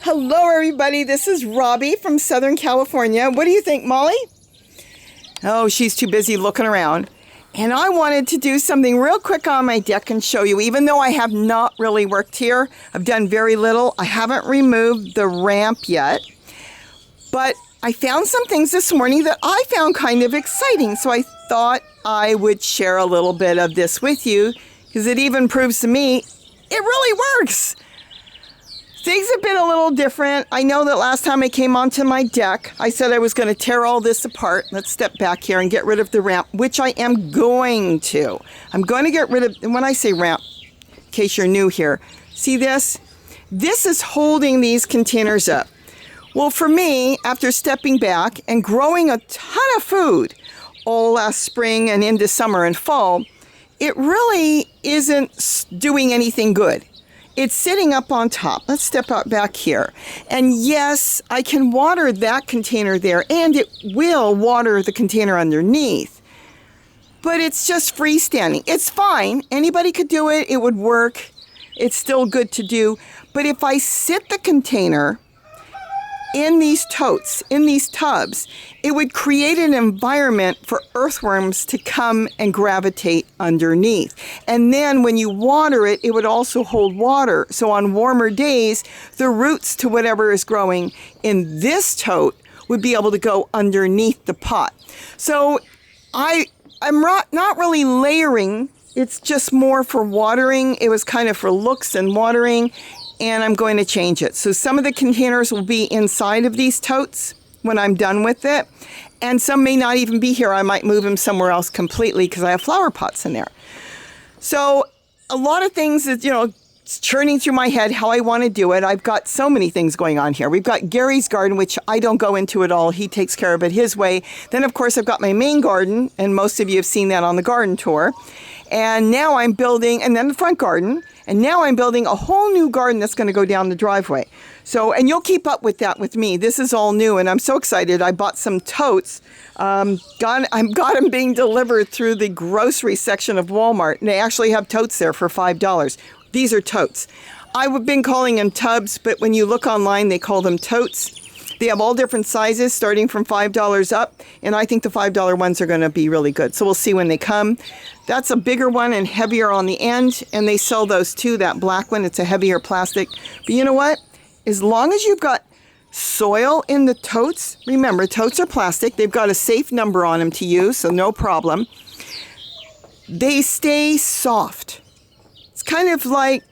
Hello, everybody. This is Robbie from Southern California. What do you think, Molly? Oh, she's too busy looking around. And I wanted to do something real quick on my deck and show you, even though I have not really worked here. I've done very little. I haven't removed the ramp yet. But I found some things this morning that I found kind of exciting. So I thought I would share a little bit of this with you because it even proves to me it really works. Things have been a little different. I know that last time I came onto my deck, I said I was going to tear all this apart. Let's step back here and get rid of the ramp, which I am going to. I'm going to get rid of, and when I say ramp, in case you're new here, see this? This is holding these containers up. Well, for me, after stepping back and growing a ton of food all last spring and into summer and fall, it really isn't doing anything good. It's sitting up on top. Let's step out back here. And yes, I can water that container there, and it will water the container underneath. But it's just freestanding. It's fine. Anybody could do it. It would work. It's still good to do. But if I sit the container in these totes, in these tubs, it would create an environment for earthworms to come and gravitate underneath. And then when you water it, it would also hold water. So on warmer days, the roots to whatever is growing in this tote would be able to go underneath the pot. So I'm not really layering. It's just more for watering. It was kind of for looks and watering. And I'm going to change it. So some of the containers will be inside of these totes when I'm done with it. And some may not even be here. I might move them somewhere else completely because I have flower pots in there. So a lot of things that, it's churning through my head how I want to do it. I've got so many things going on here. We've got Gary's garden, which I don't go into at all. He takes care of it his way. Then, of course, I've got my main garden, and most of you have seen that on the garden tour. And now I'm building, and then the front garden. And now I'm building a whole new garden that's going to go down the driveway. So, and you'll keep up with that with me. This is all new, and I'm so excited. I bought some totes. I've got them being delivered through the grocery section of Walmart, and they actually have totes there for $5. These are totes. I've been calling them tubs, but when you look online, they call them totes. They have all different sizes, starting from $5 up, and I think the $5 ones are going to be really good. So we'll see when they come. That's a bigger one and heavier on the end, and they sell those too, that black one. It's a heavier plastic. But you know what? As long as you've got soil in the totes, remember, totes are plastic. They've got a safe number on them to use, so no problem. They stay soft. It's kind of like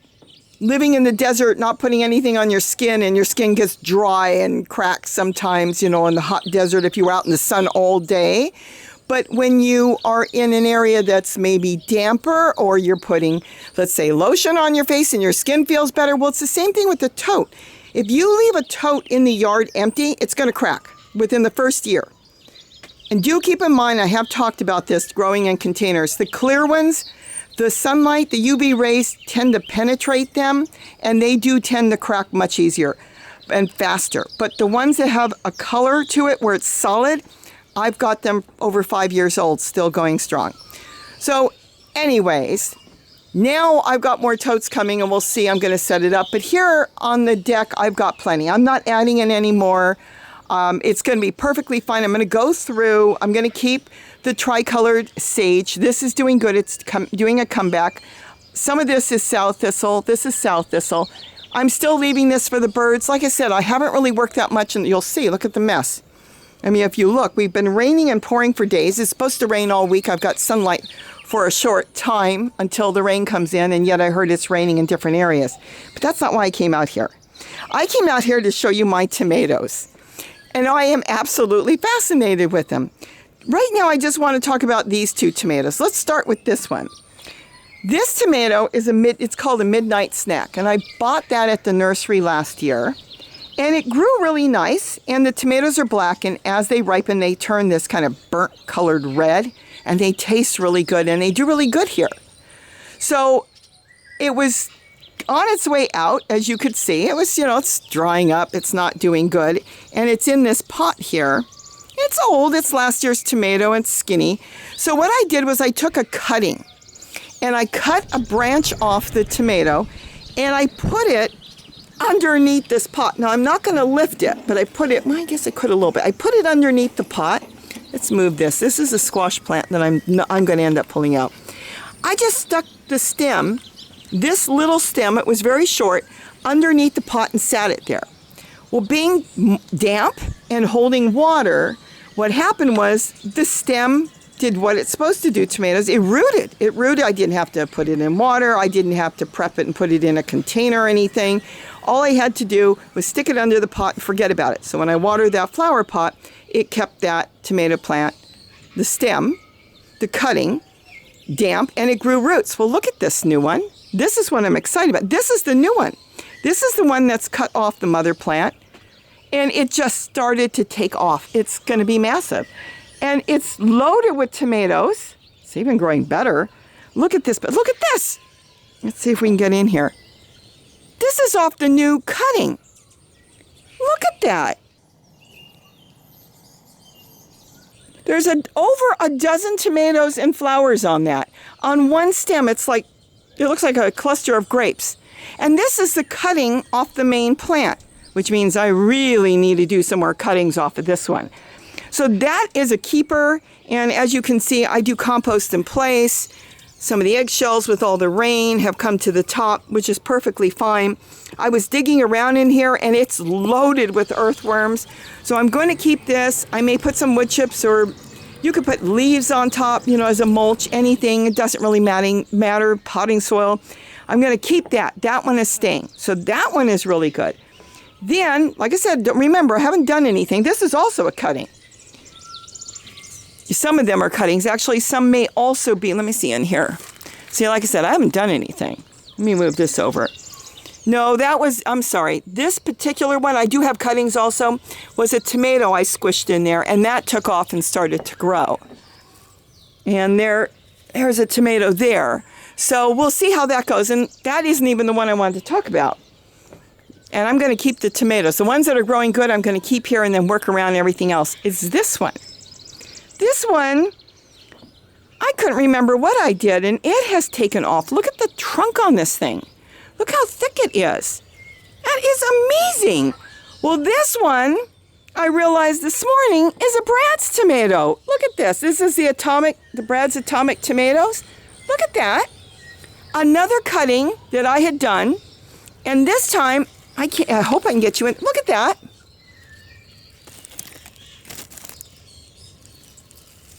living in the desert, not putting anything on your skin, and your skin gets dry and cracks sometimes, in the hot desert if you were out in the sun all day. But when you are in an area that's maybe damper, or you're putting, let's say, lotion on your face and your skin feels better, well, it's the same thing with the tote. If you leave a tote in the yard empty, it's going to crack within the first year. And do keep in mind, I have talked about this growing in containers. The clear ones, the sunlight, the UV rays tend to penetrate them, and they do tend to crack much easier and faster. But the ones that have a color to it where it's solid, I've got them over 5 years old, still going strong. So anyways, now I've got more totes coming, and we'll see. I'm going to set it up. But here on the deck, I've got plenty. I'm not adding in any more. It's going to be perfectly fine. I'm going to go through. I'm going to keep the tricolored sage. This is doing good. It's doing a comeback. Some of this is sow thistle. This is sow thistle. I'm still leaving this for the birds. Like I said, I haven't really worked that much, and you'll see. Look at the mess. I mean, if you look, we've been raining and pouring for days. It's supposed to rain all week. I've got sunlight for a short time until the rain comes in, and yet I heard it's raining in different areas. But that's not why I came out here. I came out here to show you my tomatoes, and I am absolutely fascinated with them. Right now, I just want to talk about these two tomatoes. Let's start with this one. This tomato is it's called a midnight snack, and I bought that at the nursery last year. And it grew really nice, and the tomatoes are black, and as they ripen, they turn this kind of burnt colored red, and they taste really good, and they do really good here. So it was on its way out, as you could see. It was, it's drying up, it's not doing good, and it's in this pot here. It's old, it's last year's tomato, it's skinny. So what I did was I took a cutting, and I cut a branch off the tomato, and I put it underneath this pot. Now, I'm not going to lift it, but I put it, well, I guess I could a little bit. I put it underneath the pot. Let's move this. This is a squash plant that I'm going to end up pulling out. I just stuck the stem, this little stem, it was very short, underneath the pot and sat it there. Well, being damp and holding water, what happened was the stem did what it's supposed to do, tomatoes. It rooted. It rooted. I didn't have to put it in water. I didn't have to prep it and put it in a container or anything. All I had to do was stick it under the pot and forget about it. So when I watered that flower pot, it kept that tomato plant, the stem, the cutting, damp, and it grew roots. Well, look at this new one. This is what I'm excited about. This is the new one. This is the one that's cut off the mother plant, and it just started to take off. It's going to be massive. And it's loaded with tomatoes. It's even growing better. Look at this, but look at this. Let's see if we can get in here. This is off the new cutting. Look at that. There's over a dozen tomatoes and flowers on that. On one stem, it looks like a cluster of grapes. And this is the cutting off the main plant, which means I really need to do some more cuttings off of this one. So that is a keeper, and as you can see, I do compost in place. Some of the eggshells with all the rain have come to the top, which is perfectly fine. I was digging around in here, and it's loaded with earthworms. So I'm going to keep this. I may put some wood chips, or you could put leaves on top, as a mulch, anything. It doesn't really matter, potting soil. I'm going to keep that. That one is staying. So that one is really good. Then, like I said, remember, I haven't done anything. This is also a cutting. Some of them are cuttings. Actually, some may also be, let me see in here. See, like I said, I haven't done anything. Let me move this over. No, I'm sorry. This particular one, I do have cuttings also, was a tomato I squished in there, and that took off and started to grow. And there's a tomato there. So we'll see how that goes. And that isn't even the one I wanted to talk about. And I'm going to keep the tomatoes. The ones that are growing good, I'm going to keep here and then work around everything else. It's this one. This one, I couldn't remember what I did, and it has taken off. Look at the trunk on this thing. Look how thick it is. That is amazing. Well, this one, I realized this morning, is a Brad's tomato. Look at this. This is the Brad's Atomic tomatoes. Look at that. Another cutting that I had done, and this time, I hope I can get you in. Look at that.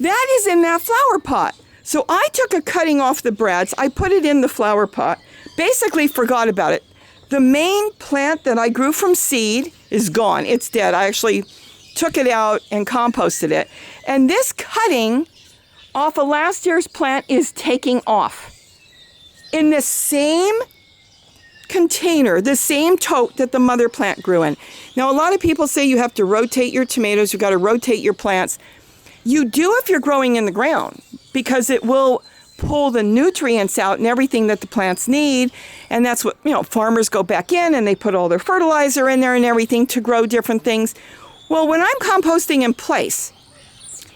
That is in that flower pot. So I took a cutting off the Brad's. I put it in the flower pot. Basically forgot about it. The main plant that I grew from seed is gone. It's dead. I actually took it out and composted it. And this cutting off of last year's plant is taking off. In the same container, the same tote that the mother plant grew in. Now, a lot of people say you have to rotate your tomatoes. You've got to rotate your plants. You do if you're growing in the ground, because it will pull the nutrients out and everything that the plants need. And that's what, farmers go back in and they put all their fertilizer in there and everything to grow different things. Well, when I'm composting in place,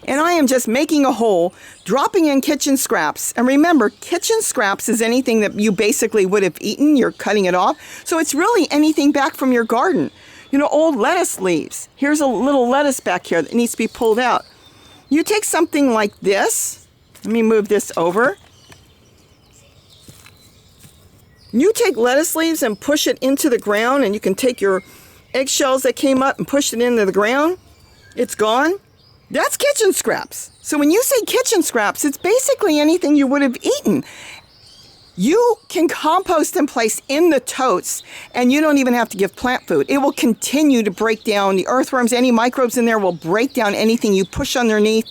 and I am just making a hole, dropping in kitchen scraps. And remember, kitchen scraps is anything that you basically would have eaten. You're cutting it off. So it's really anything back from your garden. Old lettuce leaves. Here's a little lettuce back here that needs to be pulled out. You take something like this. Let me move this over. You take lettuce leaves and push it into the ground, and you can take your eggshells that came up and push it into the ground. It's gone. That's kitchen scraps. So when you say kitchen scraps, it's basically anything you would have eaten. You can compost in place in the totes, and you don't even have to give plant food. It will continue to break down the earthworms. Any microbes in there will break down anything you push underneath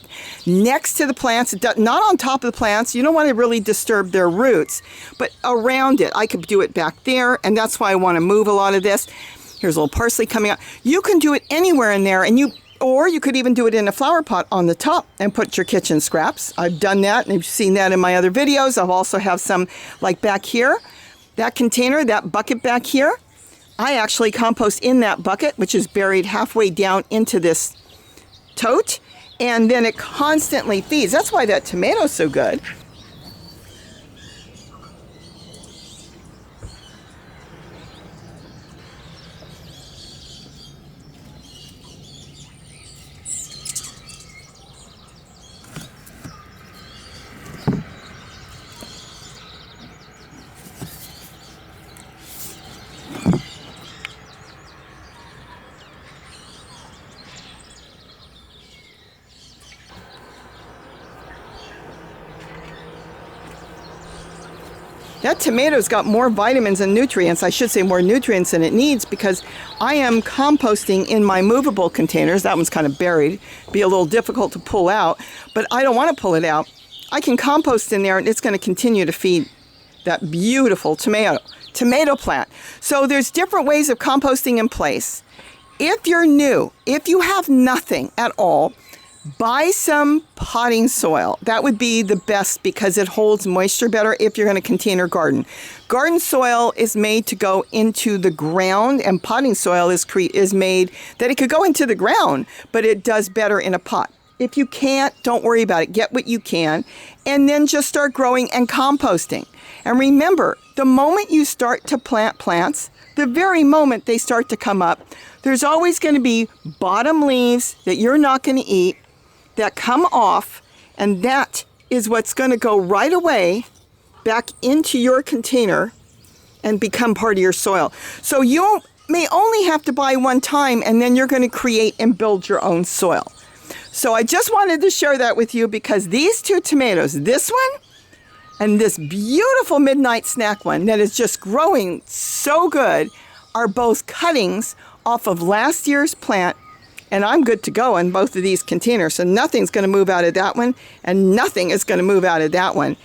next to the plants, not on top of the plants. You don't want to really disturb their roots, but around it. I could do it back there, and that's why I want to move a lot of this. Here's a little parsley coming out. You can do it anywhere in there, or you could even do it in a flower pot on the top and put your kitchen scraps. I've done that, and you've seen that in my other videos. I'll also have some like back here, that container, that bucket back here. I actually compost in that bucket, which is buried halfway down into this tote, and then it constantly feeds. That's why that tomato's so good. That tomato's got more vitamins and nutrients, I should say more nutrients than it needs, because I am composting in my movable containers. That one's kind of buried. Be a little difficult to pull out, but I don't want to pull it out. I can compost in there and it's going to continue to feed that beautiful tomato plant. So there's different ways of composting in place. If you're new, if you have nothing at all, buy some potting soil. That would be the best because it holds moisture better if you're going to container garden. Garden soil is made to go into the ground, and potting soil is made that it could go into the ground, but it does better in a pot. If you can't, don't worry about it. Get what you can, and then just start growing and composting. And remember, the moment you start to plant plants, the very moment they start to come up, there's always going to be bottom leaves that you're not going to eat that come off, and that is what's going to go right away back into your container and become part of your soil. So you may only have to buy one time, and then you're going to create and build your own soil. So I just wanted to share that with you because these two tomatoes, this one and this beautiful midnight snack one that is just growing so good, are both cuttings off of last year's plant. And I'm good to go in both of these containers. So nothing's going to move out of that one, and nothing is going to move out of that one.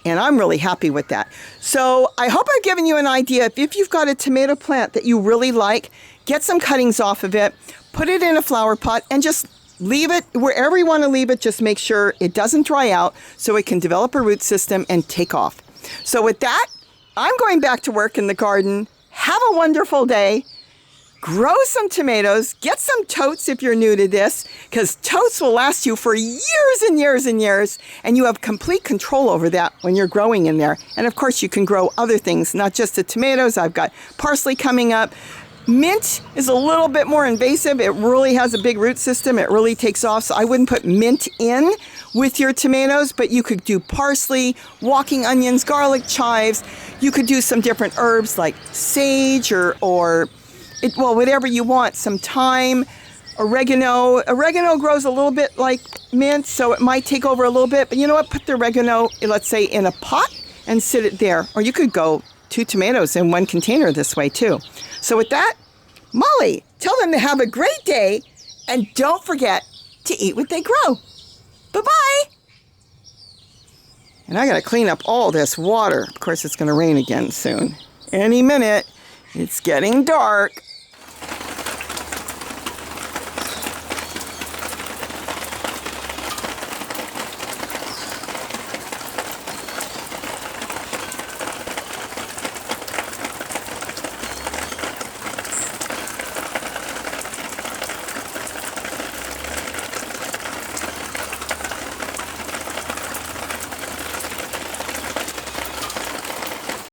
And I'm really happy with that. So I hope I've given you an idea. If you've got a tomato plant that you really like, get some cuttings off of it, put it in a flower pot, and just leave it wherever you want to leave it. Just make sure it doesn't dry out so it can develop a root system and take off. So with that, I'm going back to work in the garden. Have a wonderful day. Grow some tomatoes, get some totes if you're new to this, because totes will last you for years and years and years, and you have complete control over that when you're growing in there. And of course, you can grow other things, not just the tomatoes. I've got parsley coming up. Mint is a little bit more invasive. It really has a big root system. It really takes off, so I wouldn't put mint in with your tomatoes, but you could do parsley, walking onions, garlic chives. You could do some different herbs like sage or whatever you want, some thyme, oregano. Oregano grows a little bit like mint, so it might take over a little bit, but you know what? Put the oregano, let's say, in a pot and sit it there. Or you could go 2 tomatoes in one container this way too. So with that, Molly, tell them to have a great day, and don't forget to eat what they grow. Bye-bye. And I got to clean up all this water. Of course, it's going to rain again soon. Any minute. It's getting dark.